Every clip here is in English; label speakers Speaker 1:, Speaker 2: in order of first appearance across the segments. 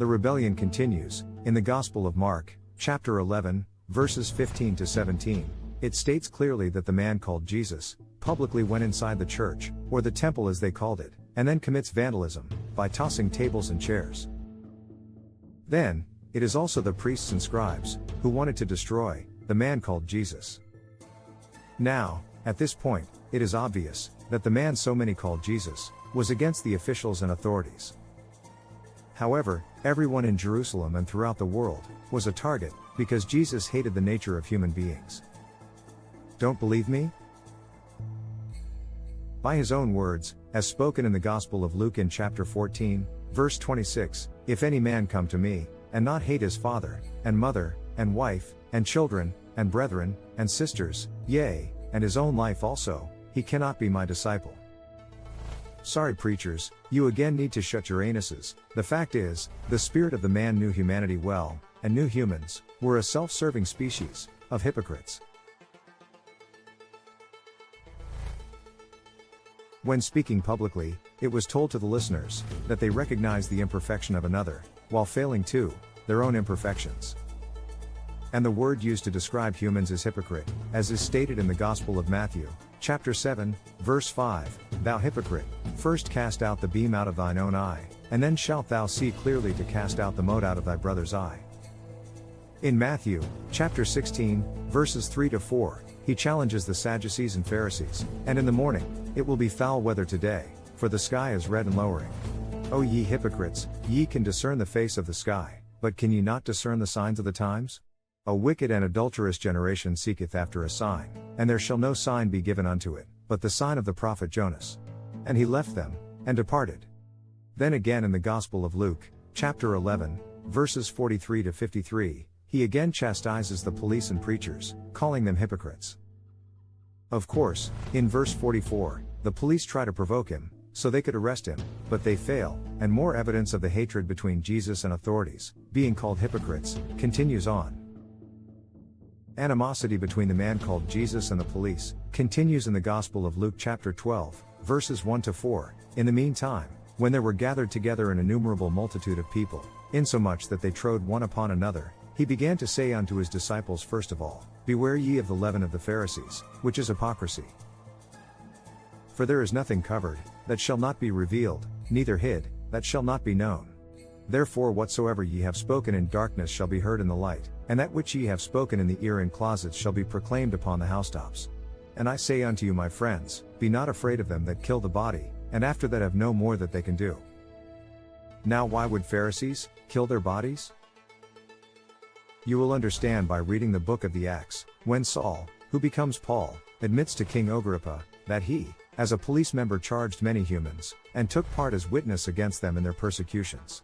Speaker 1: The rebellion continues. In the Gospel of Mark, chapter 11, verses 15 to 17, it states clearly that the man called Jesus publicly went inside the church, or the temple as they called it, and then commits vandalism by tossing tables and chairs. Then, it is also the priests and scribes who wanted to destroy the man called Jesus. Now, at this point, it is obvious that the man so many called Jesus was against the officials and authorities. However, everyone in Jerusalem and throughout the world was a target because Jesus hated the nature of human beings. Don't believe me? By his own words, as spoken in the Gospel of Luke in chapter 14, verse 26, "If any man come to me, and not hate his father, and mother, and wife, and children, and brethren, and sisters, yea, and his own life also, he cannot be my disciple." Sorry preachers, you again need to shut your anuses. The fact is, the spirit of the man knew humanity well, and knew humans were a self-serving species of hypocrites. When speaking publicly, it was told to the listeners that they recognized the imperfection of another, while failing to their own imperfections. And the word used to describe humans is hypocrite, as is stated in the Gospel of Matthew, chapter 7, verse 5, "Thou hypocrite, first cast out the beam out of thine own eye, and then shalt thou see clearly to cast out the mote out of thy brother's eye." In Matthew, chapter 16, verses 3 to 4, he challenges the Sadducees and Pharisees, "And in the morning, it will be foul weather today, for the sky is red and lowering. O ye hypocrites, ye can discern the face of the sky, but can ye not discern the signs of the times? A wicked and adulterous generation seeketh after a sign, and there shall no sign be given unto it, but the sign of the prophet Jonas." And he left them, and departed. Then again in the Gospel of Luke, chapter 11, verses 43 to 53, he again chastises the police and preachers, calling them hypocrites. Of course, in verse 44, the police try to provoke him, so they could arrest him, but they fail, and more evidence of the hatred between Jesus and authorities, being called hypocrites, continues on. Animosity between the man called Jesus and the police continues in the Gospel of Luke chapter 12, verses 1 to 4. "In the meantime, when there were gathered together an innumerable multitude of people, insomuch that they trode one upon another, he began to say unto his disciples first of all, Beware ye of the leaven of the Pharisees, which is hypocrisy. For there is nothing covered, that shall not be revealed, neither hid, that shall not be known. Therefore whatsoever ye have spoken in darkness shall be heard in the light, and that which ye have spoken in the ear in closets shall be proclaimed upon the housetops. And I say unto you, my friends, be not afraid of them that kill the body, and after that have no more that they can do." Now why would Pharisees kill their bodies? You will understand by reading the book of the Acts, when Saul, who becomes Paul, admits to King Agrippa that he, as a police member, charged many humans, and took part as witness against them in their persecutions.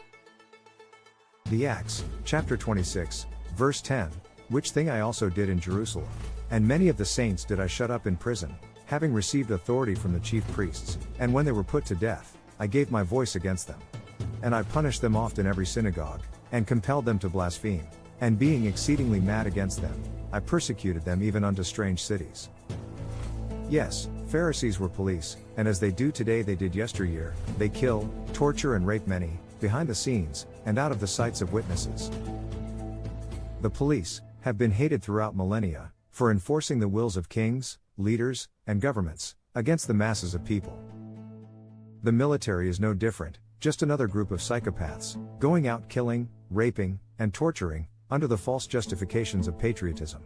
Speaker 1: The Acts, chapter 26, verse 10, "Which thing I also did in Jerusalem. And many of the saints did I shut up in prison, having received authority from the chief priests, and when they were put to death, I gave my voice against them. And I punished them oft in every synagogue, and compelled them to blaspheme. And being exceedingly mad against them, I persecuted them even unto strange cities." Yes, Pharisees were police, and as they do today they did yesteryear, they kill, torture and rape many, behind the scenes, and out of the sights of witnesses. The police have been hated throughout millennia, for enforcing the wills of kings, leaders, and governments, against the masses of people. The military is no different, just another group of psychopaths, going out killing, raping, and torturing, under the false justifications of patriotism.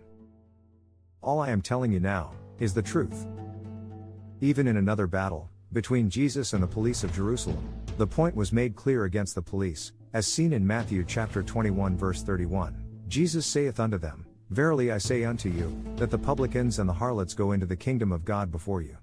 Speaker 1: All I am telling you now is the truth. Even in another battle between Jesus and the police of Jerusalem, the point was made clear against the police, as seen in Matthew chapter 21 verse 31. "Jesus saith unto them, Verily I say unto you, that the publicans and the harlots go into the kingdom of God before you.